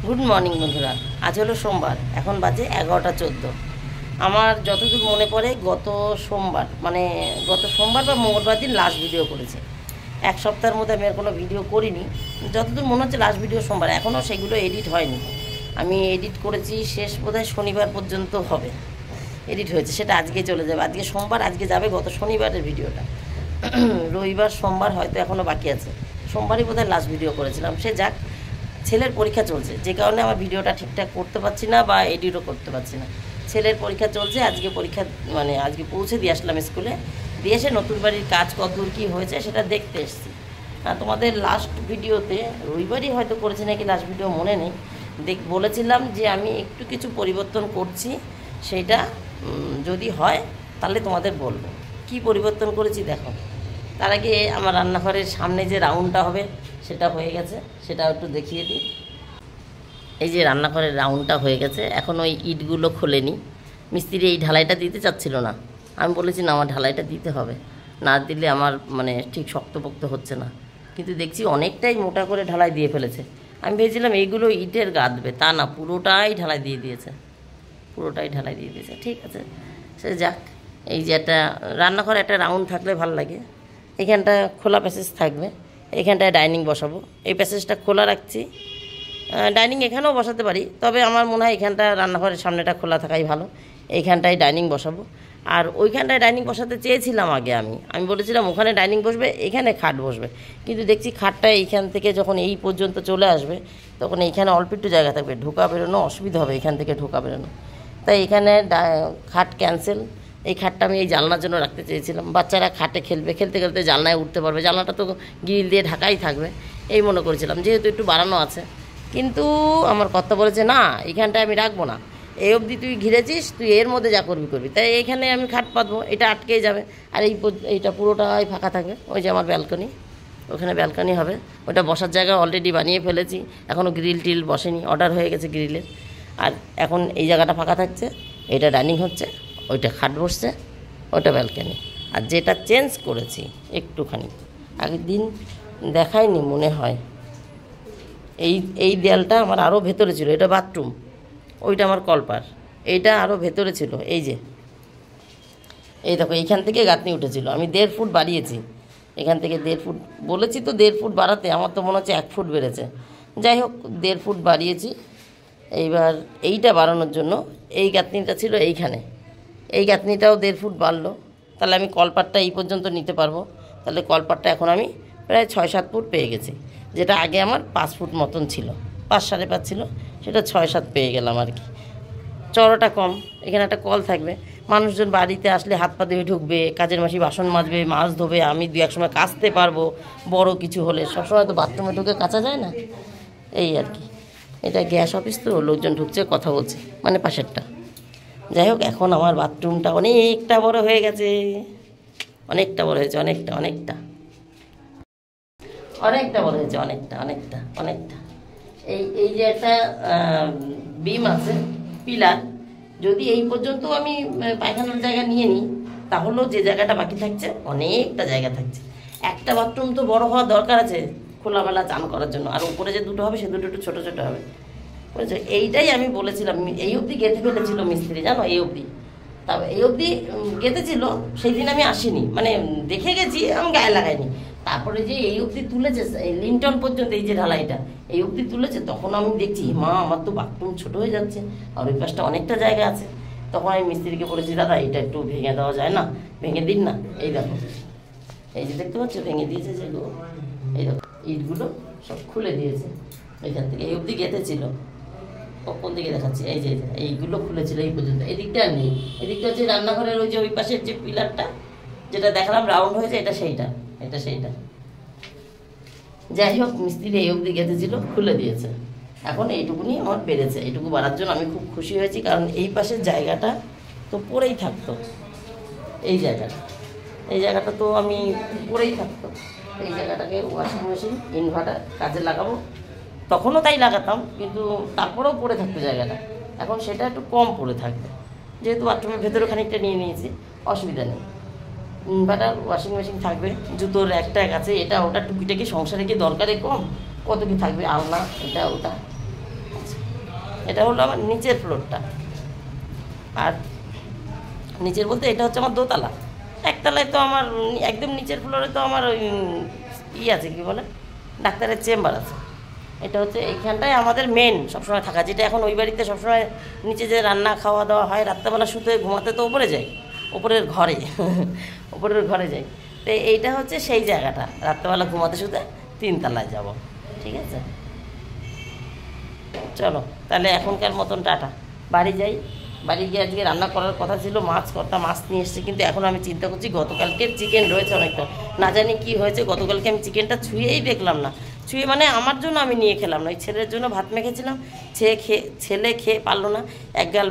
Good morning বন্ধুরা। আজ হলো সোমবার, এখন বাজে 11টা 14। আমার যতদূর মনে পড়ে গত সোমবার বা মঙ্গলবার দিন লাস্ট ভিডিও করেছে। এক সপ্তাহের মধ্যে আমি আর কোনো ভিডিও করিনি। যতদূর মনে হচ্ছে লাস্ট ভিডিও সোমবার, এখনও সেগুলো এডিট হয়নি। আমি এডিট করেছি শেষ বোধহয় শনিবার পর্যন্ত হবে এডিট হয়েছে, সেটা আজকে চলে যাবে। আজকে সোমবার, আজকে যাবে গত শনিবারের ভিডিওটা। রবিবার সোমবার হয়তো এখনও বাকি আছে, সোমবারই বোধহয় লাস্ট ভিডিও করেছিলাম। সে যাক, ছেলের পরীক্ষা চলছে, যে কারণে আমার ভিডিওটা ঠিকঠাক করতে পারছি না বা এডিটও করতে পারছি না। ছেলের পরীক্ষা চলছে, আজকে পরীক্ষা আজকে পৌঁছে দিয়ে আসলাম স্কুলে, দিয়ে এসে নতুন বাড়ির কাজ কতদূর কী হয়েছে সেটা দেখতে এসেছি। তোমাদের লাস্ট ভিডিওতে রবিবারই হয়তো করেছি নাকি, লাস্ট ভিডিও মনে নেই, বলেছিলাম যে আমি একটু কিছু পরিবর্তন করছি, সেইটা যদি হয় তাহলে তোমাদের বলবো কি পরিবর্তন করেছি। দেখো, তার আগে আমার রান্নাঘরের সামনে যে রাউন্ডটা হবে সেটা হয়ে গেছে, সেটা একটু দেখিয়ে দিই। এই যে রান্নাঘরের রাউন্ডটা হয়ে গেছে, এখন ওই ইটগুলো খোলেনি। মিস্ত্রি এই ঢালাইটা দিতে চাচ্ছিল না, আমি বলেছি না আমার ঢালাইটা দিতে হবে, না দিলে আমার ঠিক শক্তপোক্ত হচ্ছে না। কিন্তু দেখছি অনেকটাই মোটা করে ঢালাই দিয়ে ফেলেছে। আমি ভেবেছিলাম এইগুলো ইটের গাঁথবে, তা না, পুরোটাই ঢালাই দিয়ে দিয়েছে, পুরোটাই ঢালাই দিয়ে দিয়েছে। ঠিক আছে, সে যাক। এই যে একটা রান্নাঘরে একটা রাউন্ড থাকলে ভালো লাগে। এখানটা খোলা প্যাসেজ থাকবে, এখানটায় ডাইনিং বসাবো, এই প্যাসেজটা খোলা রাখছি। ডাইনিং এখানেও বসাতে পারি, তবে আমার মনে হয় এখানটা রান্নাঘরের সামনেটা খোলা থাকাই ভালো। এইখানটায় ডাইনিং বসাবো, আর ওইখানটায় ডাইনিং বসাতে চেয়েছিলাম আগে। আমি বলেছিলাম ওখানে ডাইনিং বসবে, এখানে খাট বসবে, কিন্তু দেখছি খাটটা এইখান থেকে যখন এই পর্যন্ত চলে আসবে তখন এইখানে অল্প একটু জায়গা থাকবে, ঢোকা বেরোনো অসুবিধা হবে, এখান থেকে ঢোকা বেরোনো। তাই এখানে খাট ক্যান্সেল। এই খাটটা আমি এই জানলার জন্য রাখতে চেয়েছিলাম, বাচ্চারা খাটে খেলবে, খেলতে খেলতে জানলায় উঠতে পারবে, জানলাটা তো গ্রিল দিয়ে ঢাকাই থাকবে, এই মনে করেছিলাম, যেহেতু একটু বাড়ানো আছে। কিন্তু আমার কর্তা বলেছে না, এইখানটায় আমি রাখবো না, এই অবধি তুই ঘিরেছিস, তুই এর মধ্যে যা করবি। তাই এইখানে আমি খাট পাতবো, এটা আটকেই যাবে, আর এইটা পুরোটাই ফাঁকা থাকবে। ওই যে আমার ব্যালকনি, ওখানে ব্যালকনি হবে, ওটা বসার জায়গা অলরেডি বানিয়ে ফেলেছি, এখনও গ্রিল টিল বসেনি, অর্ডার হয়ে গেছে গ্রিলের। আর এখন এই জায়গাটা ফাঁকা থাকছে, এটা ডাইনিং হচ্ছে, ওইটা খাট বসছে, ওটা ব্যালকনি। আর যেটা চেঞ্জ করেছি একটুখানি, আগের দিন দেখায়নি মনে হয়, এই দেয়ালটা আমার আরও ভেতরে ছিল, এটা বাথরুম, ওইটা আমার কলপার, এইটা আরও ভেতরে ছিল। এই যে এই দেখো, এইখান থেকে গাঁথনি উঠেছিল, আমি 1.5 ফুট বাড়িয়েছি, এখান থেকে 1.5 ফুট বলেছি, তো 1.5 ফুট বাড়াতে আমার তো মনে হচ্ছে 1 ফুট বেড়েছে। যাই হোক, 1.5 ফুট বাড়িয়েছি। এইবার এইটা বাড়ানোর জন্য এই গাঁথনিটা ছিল এইখানে, এই গাঁথনিটাও 1.5 ফুট বাড়লো, তাহলে আমি কলপারটা এই পর্যন্ত নিতে পারবো। তাহলে কলপারটা এখন আমি প্রায় 6-7 ফুট পেয়ে গেছি, যেটা আগে আমার 5 ফুট মতন ছিল, 5-5.5 ছিল, সেটা 6-7 পেয়ে গেলাম আর কি। চড়াটা কম, এখানে একটা কল থাকবে, মানুষজন বাড়িতে আসলে হাত পা ধুয়ে ঢুকবে, কাজের মাসি বাসন মাজবে, মাছ ধোবে, আমি 2-1 সময় কাচতে পারবো, বড় কিছু হলে। সবসময় তো বাথরুমে ঢুকে কাচা যায় না, এই আর কি। এটা গ্যাস অফিস তো, লোকজন ঢুকছে, কথা বলছে, পাশেরটা। যাই হোক, এখন আমার বাথরুমটা অনেকটা বড় হয়ে গেছে, অনেকটা বড় হয়েছে, অনেকটা বড় হয়েছে, অনেকটা। এই যে একটা বিম আছে, পিলার, যদি এই পর্যন্ত আমি পায়খানার জায়গা নিয়ে নিই, তাহলেও যে জায়গাটা বাকি থাকছে অনেকটা জায়গা থাকছে। একটা বাথরুম তো বড় হওয়ার দরকার আছে খোলামেলা চান করার জন্য, আর উপরে যে দুটো হবে সে দুটো একটু ছোটো ছোটো হবে, বুঝেছো? এইটাই আমি বলেছিলাম, এই অবধি গেঁথে ফেলেছিল মিস্ত্রি, জানো, এই অবধি। তবে এই অবধি গেঁথেছিল, সেই দিন আমি আসিনি, দেখে গেছি, আমি গায়ে লাগাইনি। তারপরে যে এই অবধি তুলেছে, এই লিন্টন পর্যন্ত, এই যে ঢালাইটা এই অবধি তুলেছে, তখন আমি দেখছি মা, আমার তো বাথরুম ছোটো হয়ে যাচ্ছে, আর ওই পাশটা অনেকটা জায়গা আছে। তখন আমি মিস্ত্রিকে বলেছি, দাদা এটা একটু ভেঙে দেওয়া যায় না, ভেঙে দিন না। এই দেখো, এই যে দেখতে পাচ্ছ, ভেঙে দিয়েছে যেগুলো, এই দেখো ইটগুলো সব খুলে দিয়েছে, এইখান থেকে এই অবধি গেঁথেছিল। কোন দিকে দেখাচ্ছি, এই যে এইগুলো খুলেছিল এই পর্যন্ত, এদিকটা আর নেই। এদিকটা হচ্ছে রান্নাঘরের ওই যে ওই পাশের যে পিলারটা, যেটা দেখালাম রাউন্ড হয়েছে, এটা সেইটা। যাই হোক, মিস্ত্রি এই অবধি গেঁথেছিল, খুলে দিয়েছে। এখন এইটুকুনি আমার বেড়েছে, এইটুকু বাড়ার জন্য আমি খুব খুশি হয়েছি, কারণ এই পাশের জায়গাটা তো পড়েই থাকতো, এই জায়গাটা তো আমি পড়েই থাকতো। এই জায়গাটাকে ওয়াশিং মেশিন, ইনভার্টার কাজে লাগাবো, তখনও তাই লাগাতাম, কিন্তু তারপরেও পড়ে থাকতো জায়গাটা। এখন সেটা একটু কম পড়ে থাকবে, যেহেতু বাথরুমের ভেতরে খানিকটা নিয়ে নিয়েছি, অসুবিধা নেই। ইনভার্টার, ওয়াশিং মেশিন থাকবে, জুতোর একটা আছে, এটা ওটা টুকিটাকি সংসারে কি দরকারে কম, কত কি থাকবে, আলনা, এটা ওটা। এটা হলো আমার নিচের ফ্লোরটা। আর নিচের বলতে এটা হচ্ছে আমার দোতলা। একতলায় তো আমার একদম নিচের ফ্লোরে তো আমার ওই আছে কি বলে ডাক্তারের চেম্বার আছে। এটা হচ্ছে এইখানটায় আমাদের মেন সবসময় থাকা, যেটা এখন ওই বাড়িতে সবসময় নিচে যে রান্না খাওয়া দাওয়া হয়, রাত্রেবেলা শুতে ঘুমাতে তো ওপরে যাই, ওপরের ঘরে ওপরের ঘরে যাই। তো এইটা হচ্ছে সেই জায়গাটা, রাত্রেবেলা ঘুমাতে শুতে 3 তলায় যাব। ঠিক আছে, চলো তাহলে এখনকার মতন টাটা, বাড়ি যাই। বাড়ি গিয়ে আজকে রান্না করার কথা ছিল, মাছ কর্তা মাছ নিয়ে এসেছে, কিন্তু এখন আমি চিন্তা করছি গতকালকের চিকেন রয়েছে অনেকটা, না জানি কি হয়েছে। গতকালকে আমি চিকেনটা ছুঁয়েই দেখলাম না, ছুঁয়ে মানে আমার জন্য আমি নিয়ে খেলাম না, ওই ছেলের জন্য ভাত মেখেছিলাম, ছেলে খেয়ে পারলো না, এক গাল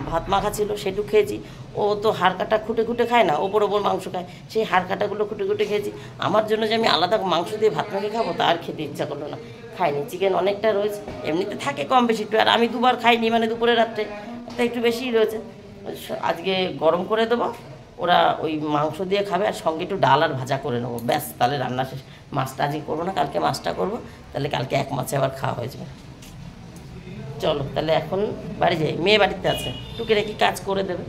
ভাত মাখা ছিল সেটুকু খেয়েছি। ও তো হাড় কাটা খুঁটে খুঁটে খায় না, ওপর মাংস খায়, সেই হাড় কাটাগুলো খুঁটে খুঁটে খেয়েছি। আমার জন্য যে আমি আলাদা মাংস দিয়ে ভাত মেখে খাবো তা আর খেতে ইচ্ছা করলো না, খাইনি। চিকেন অনেকটা রয়েছে, এমনিতে থাকে কম বেশি একটু, আর আমি 2বার খাইনি, মানে দুপুরে রাত্রে তাই একটু বেশিই রয়েছে। আজকে গরম করে দেবো, ওরা ওই মাংস দিয়ে খাবে, আর সঙ্গে একটু ডাল আর ভাজা করে নেবো, ব্যাস তাহলে রান্না শেষ। মাছটা আজকে করবো না, কালকে মাছটা করবো, তাহলে কালকে 1 মাছে আবার খাওয়া হয়ে যাবে। চলো তাহলে এখন বাড়ি যাই, মেয়ে বাড়িতে আছে, টুকে রেখে কাজ করে দেবে,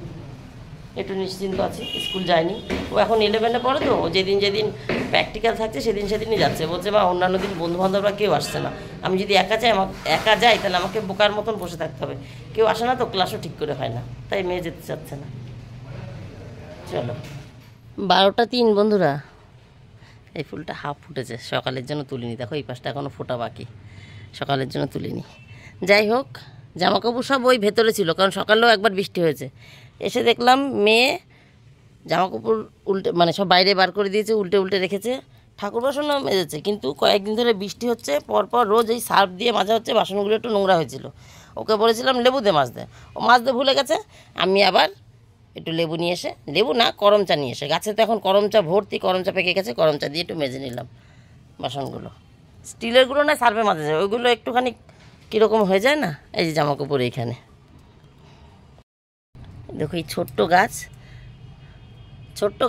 একটু নিশ্চিন্ত আছে, স্কুল যায়নি। ও এখন 11-এ পড়ে, তো ও যেদিন যেদিন প্র্যাকটিক্যাল থাকছে সেদিনই যাচ্ছে। বলছে মা অন্যান্য দিন বন্ধুবান্ধবরা কেউ আসছে না, আমি যদি একা যাই তাহলে আমাকে বোকার মতন বসে থাকতে হবে, কেউ আসে না তো, ক্লাসও ঠিক করে হয় না, তাই মেয়ে যেতে চাচ্ছে না। চলো 12টা 3 বন্ধুরা, এই ফুলটা হাফ ফুটেছে, সকালের জন্য তুলিনি, দেখো এই পাশটা এখনও ফোটা বাকি, সকালের জন্য তুলিনি। যাই হোক, জামাকাপড় সব ওই ভেতরে ছিল, কারণ সকালেও একবার বৃষ্টি হয়েছে। এসে দেখলাম মেয়ে জামাকাপড় উল্টে, মানে সব বাইরে বার করে দিয়েছে, উল্টে উল্টে রেখেছে, ঠাকুর বাসনও মেজেছে। কিন্তু কয়েকদিন ধরে বৃষ্টি হচ্ছে, পরপর রোজ এই সার্ফ দিয়ে মাজা হচ্ছে, বাসনগুলো একটু নোংরা হয়েছিল। ওকে বলেছিলাম লেবু দিয়ে মাজতে, ও মাজতে ভুলে গেছে। আমি আবার একটু লেবু নিয়ে এসে, লেবু না করম চা নিয়ে এসে, গাছে তো এখন করম চা ভর্তি, করম চা পেকে গেছে, করম চা দিয়ে একটু মেজে নিলাম বাসনগুলো। স্টিলেরগুলো না সার্ফে মাজা যায়, ওইগুলো একটুখানি কীরকম হয়ে যায় না। এই যে জামাকাপড় এইখানে দেখো, এই ছোট্ট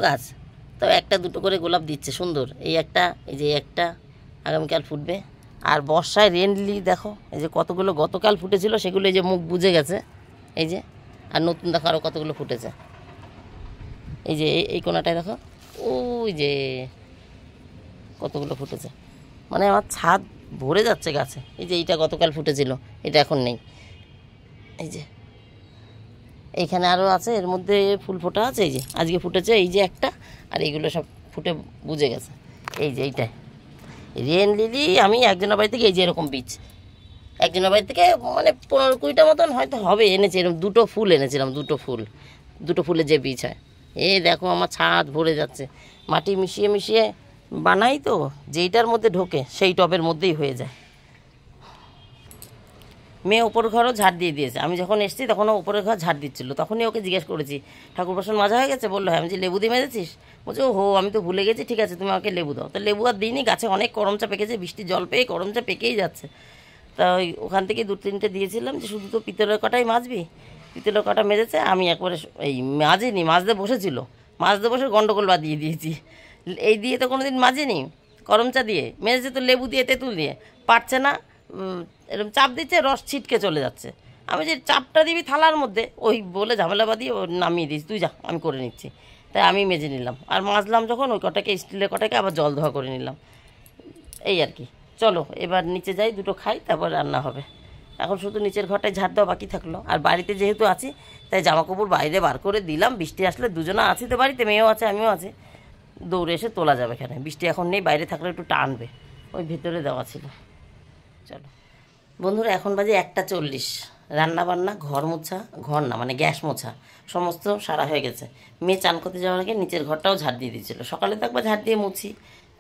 গাছ তো 1-2 করে গোলাপ দিচ্ছে সুন্দর, এই একটা, এই যে একটা আগামীকাল ফুটবে। আর বর্ষায় রেনলি দেখো, এই যে কতগুলো গতকাল ফুটেছিল, সেগুলো এই যে মুখ বুজে গেছে, এই যে, আর নতুন দেখো আরও কতগুলো ফুটেছে। এই যে এই কোনাটায় দেখো, ওই যে কতগুলো ফুটেছে, মানে আমার ছাদ ভরে যাচ্ছে গাছে। এই যে এইটা গতকাল ফুটেছিল, এটা এখন নেই। এই যে এইখানে আরও আছে, এর মধ্যে ফুল ফোটা আছে, এই যে আজকে ফুটেছে, এই যে একটা, আর এইগুলো সব ফুটে বুঝে গেছে। এই যে এইটাই রেন লিলি, আমি একজনের বাড়ি থেকে এই যে এরকম বীজ, একজনের বাড়ি থেকে মানে 15-20টা মতন হয়তো হবে এনেছি, এরকম 2টো ফুল এনেছিলাম, 2টো ফুলের যে বীজ হয়। এই দেখো আমার ছাদ ভরে যাচ্ছে, মাটি মিশিয়ে মিশিয়ে বানাই তো, যেইটার মধ্যে ঢোকে সেই টবের মধ্যেই হয়ে যায়। মেয়ে ওপর ঘরও ঝাড় দিয়ে দিয়েছে, আমি যখন এসেছি তখন ও ওপরের ঘর ঝাড় দিচ্ছিলো, তখনই ওকে জিজ্ঞেস করেছি ঠাকুর বাসন মাজা হয়ে গেছে, বললো হ্যাঁ। আমি যে লেবু দিয়ে মেজেছিস, বলছে ও হো আমি তো ভুলে গেছি, ঠিক আছে তুমি আমাকে লেবু দাও। তো লেবু আর দিইনি, গাছে অনেক করমচা পেকেছে, বৃষ্টির জল পেয়ে করমচা পেকেই যাচ্ছে। তা ওখান থেকে 2-3টে দিয়েছিলাম, যে শুধু তো পিতলের কটাই মাজবি, পিতলের কটা মেজেছে, আমি একবারে এই মাজিনি, মাজতে বসেছিল, মাজতে বসে গন্ডগোল বাঁধিয়ে দিয়েছি। এই দিয়ে তো কোনো দিন মাজিনি, করমচা দিয়ে মেজেছে, তো লেবু দিয়ে তেঁতুল দিয়ে পারছে না, এরকম চাপ দিচ্ছে, রস ছিটকে চলে যাচ্ছে। আমি যে চাপটা দিবি থালার মধ্যে, ওই বলে ঝামেলা বাঁধিয়ে ও নামিয়ে দিস, তুই যা আমি করে নিচ্ছি। তাই আমি মেজে নিলাম, আর মাজলাম যখন ওই কটাকে, স্টিলের কটাকে আবার জল ধোয়া করে নিলাম, এই আর কি। চলো এবার নিচে যাই, 2টো খাই, তারপর রান্না হবে। এখন শুধু নিচের ঘরটায় ঝাড় দেওয়া বাকি থাকলো। আর বাড়িতে যেহেতু আছি তাই জামাকাপড় বাইরে বার করে দিলাম, বৃষ্টি আসলে দুজনে আছি তো বাড়িতে, মেয়েও আছে আমিও আছি, দৌড়ে এসে তোলা যাবে এখানে। বৃষ্টি এখন নেই, বাইরে থাকলে একটু টানবে, ওই ভেতরে দেওয়া ছিল। চলো বন্ধুরা, এখন বাজে 1:40, রান্নাবান্না, ঘর মোছা, ঘর না মানে গ্যাস মোছা সমস্ত সারা হয়ে গেছে। মেয়ে চান করতে যাওয়ার আগে নিচের ঘরটাও ঝাড় দিয়ে দিয়েছিলো, সকালে তো একবার ঝাড় দিয়ে মুছি,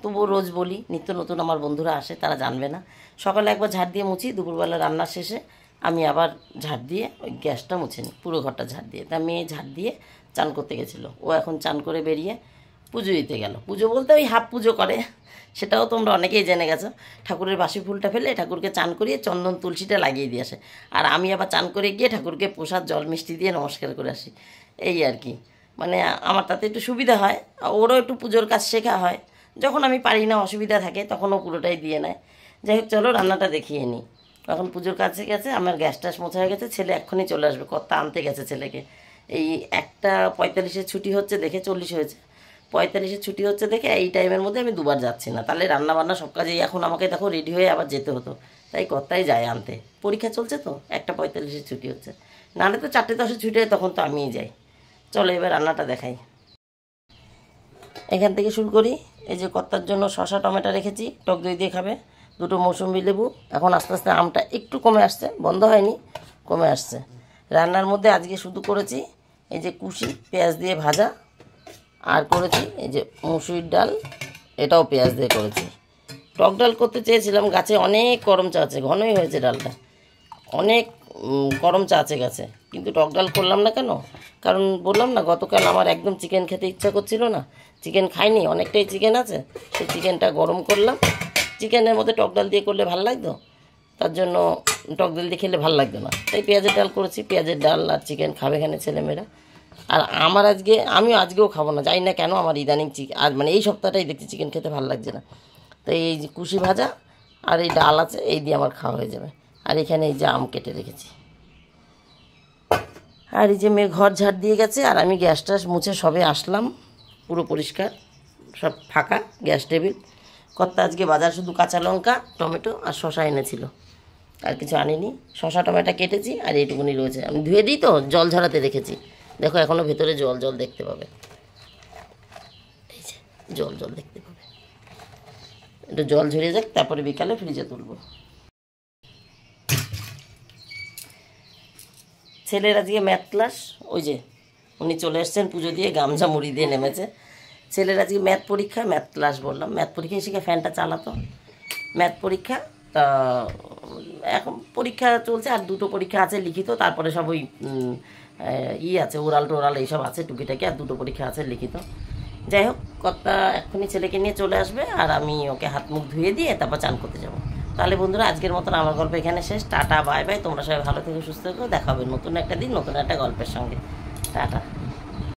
তবুও রোজ বলি, নিত্য নতুন আমার বন্ধুরা আসে তারা জানবে না, সকালে একবার ঝাড় দিয়ে মুছি, দুপুরবেলা রান্নার শেষে আমি আবার ঝাড় দিয়ে ওই গ্যাসটা মুছে নিই, পুরো ঘরটা ঝাড় দিয়ে। তা মেয়ে ঝাড় দিয়ে চান করতে গেছিলো, ও এখন চান করে বেরিয়ে পুজো দিতে গেল। পুজো বলতে ওই হাফ পুজো করে, সেটাও তোমরা অনেকেই জেনে গেছো। ঠাকুরের বাসি ফুলটা ফেলে ঠাকুরকে চান করিয়ে চন্দন তুলসীটা লাগিয়ে দিয়ে আসে, আর আমি আবার চান করে গিয়ে ঠাকুরকে প্রসাদ জল মিষ্টি দিয়ে নমস্কার করে আসি, এই আর কি। মানে আমার তাতে একটু সুবিধা হয়, ওরও একটু পুজোর কাজ শেখা হয়, যখন আমি পারি না অসুবিধা থাকে তখন ও পুরোটাই দিয়ে নেয়। যাই হোক চলো রান্নাটা দেখিয়ে নিই। এখন পুজোর কাছে গেছে, আমার গ্যাস ট্যাস মোছা হয়ে গেছে, ছেলে এক্ষুনি চলে আসবে, কর্তা আনতে গেছে ছেলেকে। এই 1:45 ছুটি হচ্ছে দেখে, 40 হয়েছে, 45 ছুটি হচ্ছে দেখে এই টাইমের মধ্যে আমি দুবার যাচ্ছি না, তাহলে রান্না বান্না সব কাজে এখন আমাকে দেখো রেডি হয়ে আবার যেতে হতো, তাই কর্তাই যায় আনতে। পরীক্ষা চলছে তো, 1:45 ছুটি হচ্ছে, নাহলে তো 4:10 ছুটি হয়, তখন তো আমিই যাই। চলো এবার রান্নাটা দেখাই। এখান থেকে শুরু করি। এই যে কর্তার জন্য শসা টমেটো রেখেছি, টক দই দিয়ে খাবে, 2টো মৌসুমি লেবু। এখন আস্তে আস্তে আমটা একটু কমে আসছে, বন্ধ হয়নি, কমে আসছে। রান্নার মধ্যে আজকে শুধু করেছি এই যে কুশি পেঁয়াজ দিয়ে ভাজা, আর করেছি এই যে মুসুরির ডাল, এটাও পেঁয়াজ দিয়ে করেছি। টক ডাল করতে চেয়েছিলাম, গাছে অনেক করম চা আছে, ঘনই হয়েছে ডালটা, অনেক করম চা আছে গাছে, কিন্তু টক ডাল করলাম না কেন, কারণ বললাম না গতকাল আমার একদম চিকেন খেতে ইচ্ছা করছিল না, চিকেন খাইনি, অনেকটাই চিকেন আছে, সেই চিকেনটা গরম করলাম। চিকেনের মধ্যে টক ডাল দিয়ে করলে ভালো লাগতো, তার জন্য টক ডাল দিয়ে খেলে ভালো লাগতো না, তাই পেঁয়াজের ডাল করেছি। পেঁয়াজের ডাল আর চিকেন খাবে এখানে ছেলেমেয়েরা। আর আমার আমিও আজকেও খাবো না, জানি না কেন, আমার ইদানিং আর মানে এই সপ্তাহটাই দেখছি চিকেন খেতে ভালো লাগছে না, তাই এই যে কুশি ভাজা আর এই ডাল আছে, এই দিয়ে আমার খাওয়া হয়ে যাবে। আর এখানে এই যে আম কেটে রেখেছি, আর এই যে মেয়ে ঘর ঝাড় দিয়ে গেছে, আর আমি গ্যাস ট্যাস মুছে সবে আসলাম, পুরো পরিষ্কার, সব ফাঁকা গ্যাস টেবিল। কর্তা আজকে বাজার শুধু কাঁচা লঙ্কা টমেটো আর শশা এনেছিল, আর কিছু আনিনি। শশা টমেটো কেটেছি আর এইটুকুনি রয়েছে, আমি ধুয়ে দিই তো, জল ঝরাতে রেখেছি, দেখো এখনও ভেতরে জল জল দেখতে পাবে, এই যে জল জল দেখতে পাবে, একটু জল ঝরিয়ে যাক, তারপরে বিকালে ফ্রিজে তুলব। ছেলের আজকে ম্যাথ ক্লাস, ওই যে উনি চলে এসছেন পুজো দিয়ে, গামছা মুড়ি দিয়ে নেমেছে। ছেলের আজকে ম্যাথ পরীক্ষা, ম্যাথ ক্লাস বললাম, ম্যাথ পরীক্ষা শিখে ফ্যানটা চালাতো, ম্যাথ পরীক্ষা। তা এখন পরীক্ষা চলছে, আর 2টো পরীক্ষা আছে লিখিত, তারপরে সব ওই আছে ওরাল টোরাল এইসব আছে টুকিটাকি, আর 2টো পরীক্ষা আছে লিখিত। যাই হোক, কর্তা এক্ষুনি ছেলেকে নিয়ে চলে আসবে, আর আমি ওকে হাত মুখ ধুয়ে দিয়ে তারপর চান করতে যাবো। তাহলে বন্ধুরা আজকের মতন আমার গল্প এখানে শেষ। টাটা বাই বাই, তোমরা সবাই ভালো থেকো, সুস্থ থেকো, দেখা হবে নতুন একটা দিন নতুন একটা গল্পের সঙ্গে। টাটা।